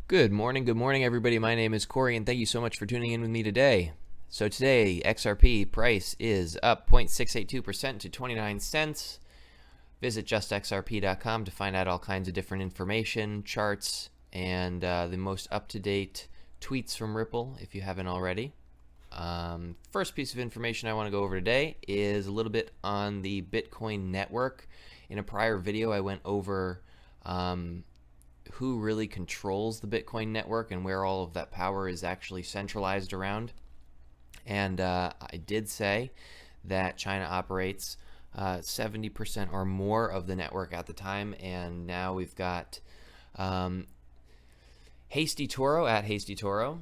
Good morning, everybody. My name is Corey, and thank you so much for tuning in with me today. So today, XRP price is up 0.682% to 29 cents. Visit justxrp.com to find out all kinds of different information, charts, and the most up-to-date tweets from Ripple, if you haven't already. First piece of information I want to go over today is a little bit on the Bitcoin network. In a prior video, I went over who really controls the Bitcoin network and where all of that power is actually centralized around. And I did say that China operates 70% or more of the network at the time, and now we've got Hasty Toro at Hasty Toro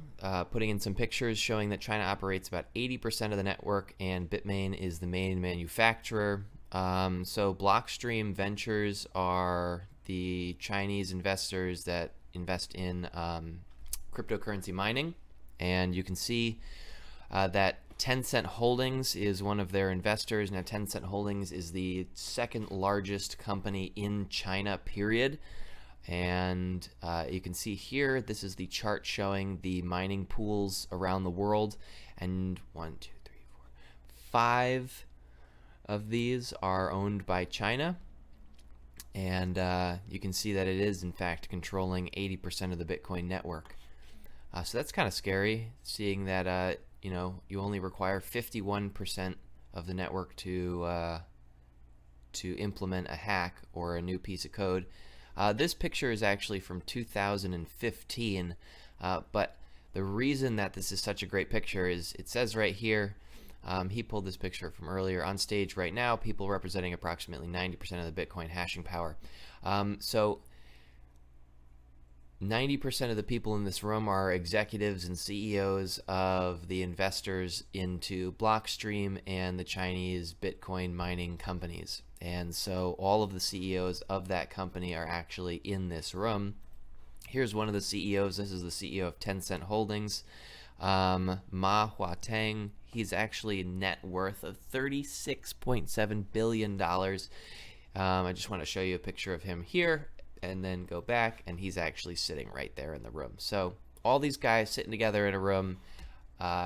putting in some pictures showing that China operates about 80% of the network, and Bitmain is the main manufacturer. So Blockstream Ventures are the Chinese investors that invest in cryptocurrency mining, and you can see that Tencent Holdings is one of their investors. Now Tencent Holdings is the second largest company in China, period. And you can see here, this is the chart showing the mining pools around the world, and 1, 2, 3, 4, 5 of these are owned by China. And you can see that it is in fact controlling 80% of the Bitcoin network. So that's kind of scary, seeing that you only require 51% of the network to implement a hack or a new piece of code. This picture is actually from 2015, but the reason that this is such a great picture is it says right here. He pulled this picture from earlier. On stage right now, people representing approximately 90% of the Bitcoin hashing power. So 90% of the people in this room are executives and CEOs of the investors into Blockstream and the Chinese Bitcoin mining companies. And so all of the CEOs of that company are actually in this room. Here's one of the CEOs. This is the CEO of Tencent Holdings, Ma Huateng. He's actually net worth of $36.7 billion. I just want to show you a picture of him here and then go back, and he's actually sitting right there in the room. So all these guys sitting together in a room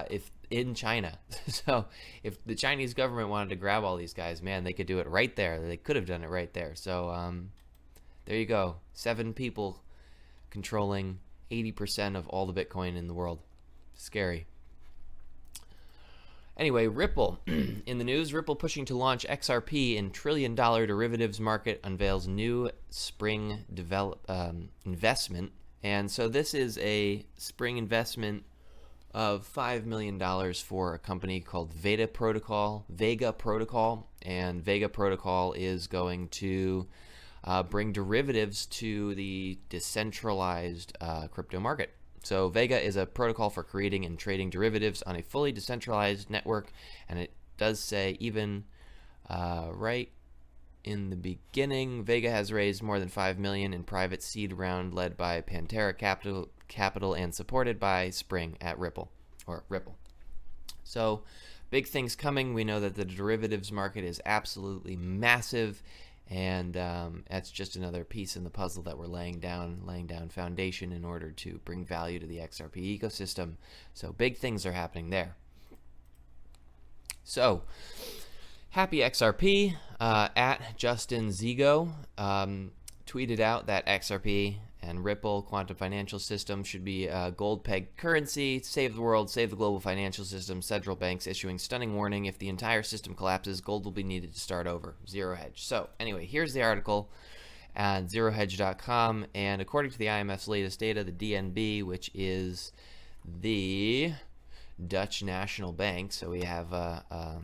if in China. So if the Chinese government wanted to grab all these guys, man, they could do it right there. They could have done it right there. So there you go. 7 people controlling 80% of all the Bitcoin in the world. Scary. Anyway, Ripple in the news. Ripple pushing to launch XRP in trillion-dollar derivatives market, unveils new Xpring investment. And so this is a Xpring investment of $5 million for a company called Vega Protocol. And Vega Protocol is going to bring derivatives to the decentralized crypto market. So Vega is a protocol for creating and trading derivatives on a fully decentralized network, and it does say even right in the beginning, Vega has raised more than $5 million in private seed round led by Pantera Capital and supported by Xpring at Ripple. So big things coming. We know that the derivatives market is absolutely massive, and that's just another piece in the puzzle that we're laying down foundation in order to bring value to the XRP ecosystem. So big things are happening there. So happy XRP at Justin Zigo tweeted out that XRP and Ripple quantum financial system should be a gold-pegged currency. Save the world, save the global financial system. Central banks issuing stunning warning: if the entire system collapses, gold will be needed to start over. Zero Hedge. So anyway, here's the article at zerohedge.com, and according to the IMF's latest data, the DNB, which is the Dutch National Bank, so we have a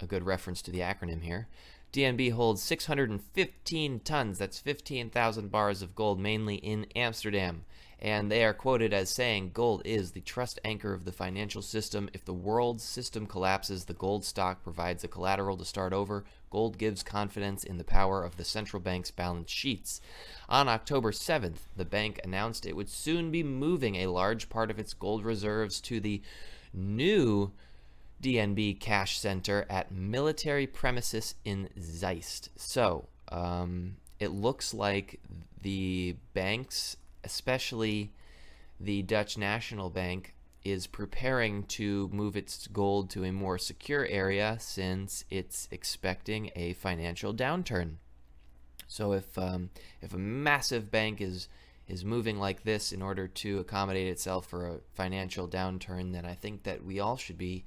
good reference to the acronym here. DNB holds 615 tons, that's 15,000 bars of gold, mainly in Amsterdam. And they are quoted as saying, gold is the trust anchor of the financial system. If the world's system collapses, the gold stock provides the collateral to start over. Gold gives confidence in the power of the central bank's balance sheets. On October 7th, the bank announced it would soon be moving a large part of its gold reserves to the new DNB Cash Center at military premises in Zeist. So it looks like the banks, especially the Dutch National Bank is preparing to move its gold to a more secure area since it's expecting a financial downturn. So if a massive bank is moving like this in order to accommodate itself for a financial downturn, then I think that we all should be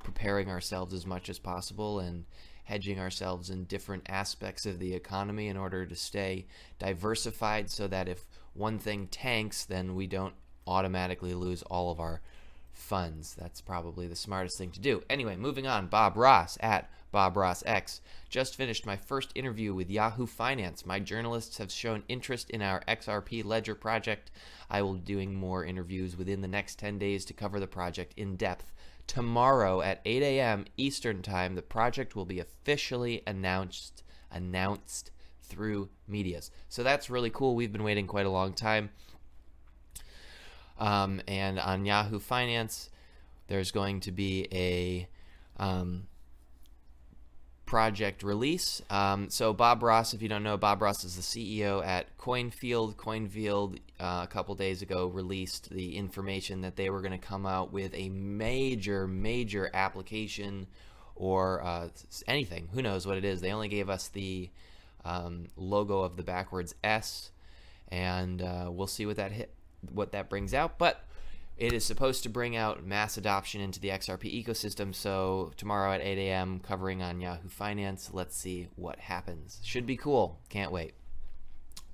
preparing ourselves as much as possible and hedging ourselves in different aspects of the economy in order to stay diversified, so that if one thing tanks, then we don't automatically lose all of our funds. That's probably the smartest thing to do. Anyway, moving on. Bob Ross at Bob Ross X. Just finished my first interview with Yahoo Finance. My journalists have shown interest in our XRP Ledger project. I will be doing more interviews within the next 10 days to cover the project in depth. Tomorrow at 8 a.m. Eastern Time, the project will be officially announced through medias. So that's really cool. We've been waiting quite a long time. And on Yahoo Finance, there's going to be a project release. So Bob Ross, if you don't know, Bob Ross is the CEO at CoinField. CoinField a couple days ago released the information that they were going to come out with a major application or anything. Who knows what it is? They only gave us the logo of the backwards S, and we'll see what that brings out. But it is supposed to bring out mass adoption into the XRP ecosystem. So tomorrow at 8 a.m. covering on Yahoo Finance. Let's see what happens. Should be cool. Can't wait.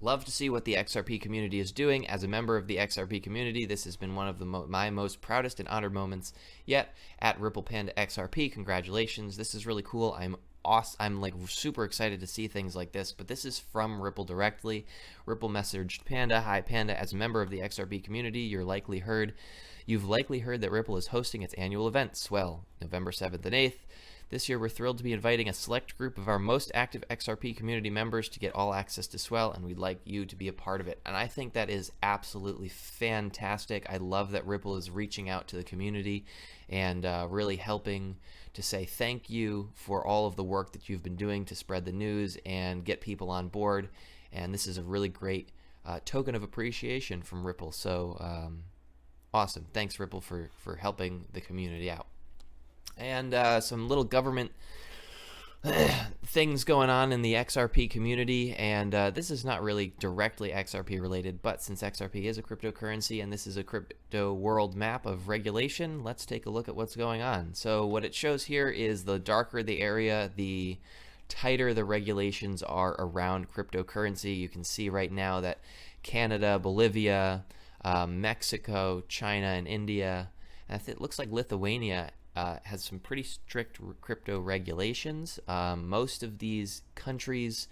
Love to see what the XRP community is doing. As a member of the XRP community, this has been one of my most proudest and honored moments yet. At Ripple Panda XRP, congratulations. This is really cool. I'm like super excited to see things like this, but this is from Ripple directly. Ripple messaged Panda, "Hi Panda, as a member of the XRP community, you've likely heard that Ripple is hosting its annual event, Swell, November 7th and 8th. This year, we're thrilled to be inviting a select group of our most active XRP community members to get all access to Swell, and we'd like you to be a part of it." And I think that is absolutely fantastic. I love that Ripple is reaching out to the community and really helping to say thank you for all of the work that you've been doing to spread the news and get people on board. And this is a really great token of appreciation from Ripple. So awesome. Thanks, Ripple, for helping the community out. And some little government things going on in the XRP community, and this is not really directly XRP related, but since XRP is a cryptocurrency and this is a crypto world map of regulation, let's take a look at what's going on. So what it shows here is the darker the area, the tighter the regulations are around cryptocurrency. You can see right now that Canada, Bolivia, Mexico, China, and India, and it looks like Lithuania has some pretty strict crypto regulations. Most of these countries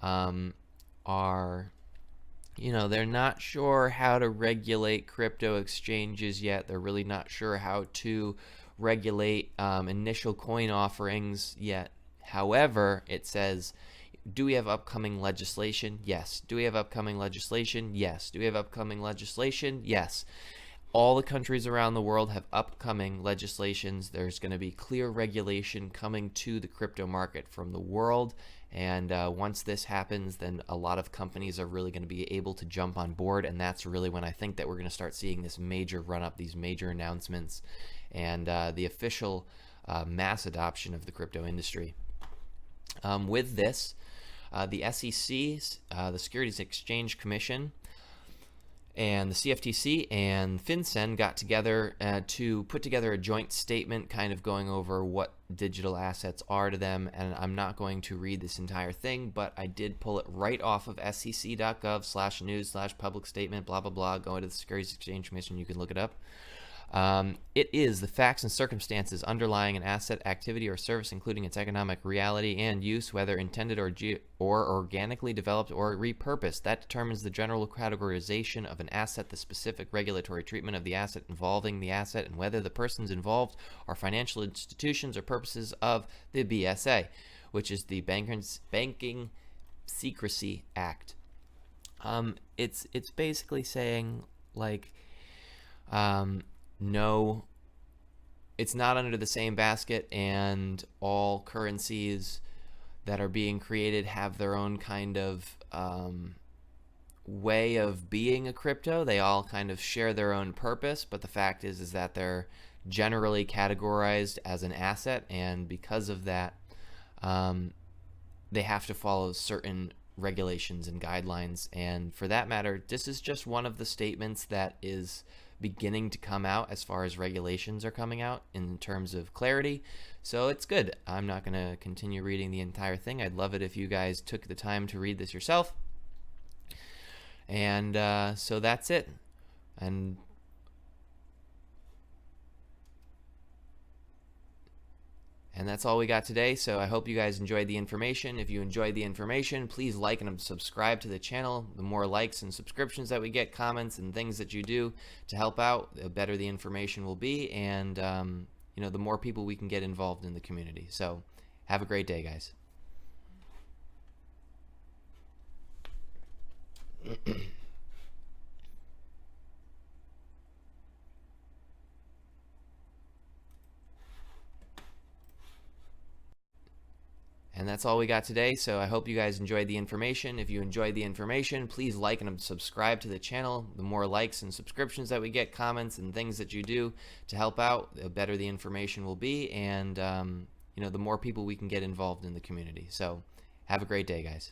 are, they're not sure how to regulate crypto exchanges yet. They're really not sure how to regulate initial coin offerings yet. However, it says, do we have upcoming legislation? Yes. Do we have upcoming legislation? Yes. Do we have upcoming legislation? Yes. All the countries around the world have upcoming legislations. There's going to be clear regulation coming to the crypto market from the world. And once this happens, then a lot of companies are really going to be able to jump on board. And that's really when I think that we're going to start seeing this major run-up, these major announcements, and the official mass adoption of the crypto industry. With this, the SEC, the Securities Exchange Commission, and the CFTC and FinCen got together to put together a joint statement kind of going over what digital assets are to them. And I'm not going to read this entire thing, but I did pull it right off of sec.gov/news/public statement, blah, blah, blah. Go into the Securities Exchange Commission. You can look it up. It is the facts and circumstances underlying an asset, activity, or service, including its economic reality and use, whether intended or organically developed or repurposed, that determines the general categorization of an asset, the specific regulatory treatment of the asset involving the asset, and whether the persons involved are financial institutions or purposes of the BSA, which is the Banking Secrecy Act. It's basically saying, like, no, it's not under the same basket, and all currencies that are being created have their own kind of way of being a crypto. They all kind of share their own purpose, but the fact is that they're generally categorized as an asset, and because of that, they have to follow certain regulations and guidelines. And for that matter, this is just one of the statements that is beginning to come out as far as regulations are coming out in terms of clarity. So it's good. I'm not going to continue reading the entire thing. I'd love it if you guys took the time to read this yourself. And so that's it. And that's all we got today. So I hope you guys enjoyed the information. If you enjoyed the information, please like and subscribe to the channel. The more likes and subscriptions that we get, comments and things that you do to help out, the better the information will be, and you know, the more people we can get involved in the community. So have a great day, guys. And that's all we got today. So I hope you guys enjoyed the information. If you enjoyed the information, please like and subscribe to the channel. The more likes and subscriptions that we get, comments and things that you do to help out, the better the information will be, and you know, the more people we can get involved in the community. So have a great day, guys.